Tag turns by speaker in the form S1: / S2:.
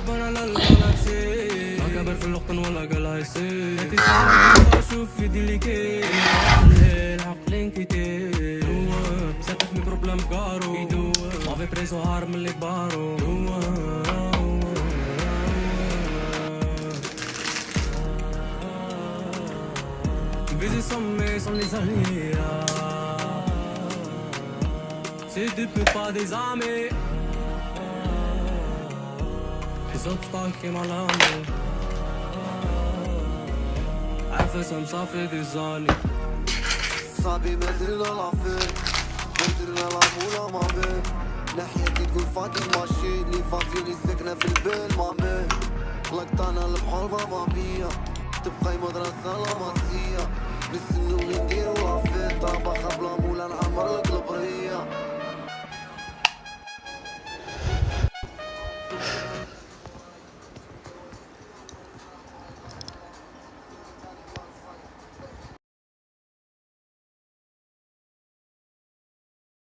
S1: انا للغلاكسي ما كبر في الوطن ولا قال هيسي انتي ساعة اشوف في ديليكي الليل عقلين كتير ساتف مي بروبلام كارو ما في بريسو هار من اللي بارو Busy sommet sans les alliés. C'est depuis pas des armées. Les obstacles qui m'alarment. عفسهم ça fait des années.
S2: صعبي ما درنا العفير ما درنا العمولة مع بيه ناحيتي تقول فاكر ماشي لي فاصيلي ساكنة في البيل مع بيه لقطانا البحر بابا بيا تبقاي مدرسة لاماسية نسنو نديرو العفير طابخة بلا مولا نعمر لك البرية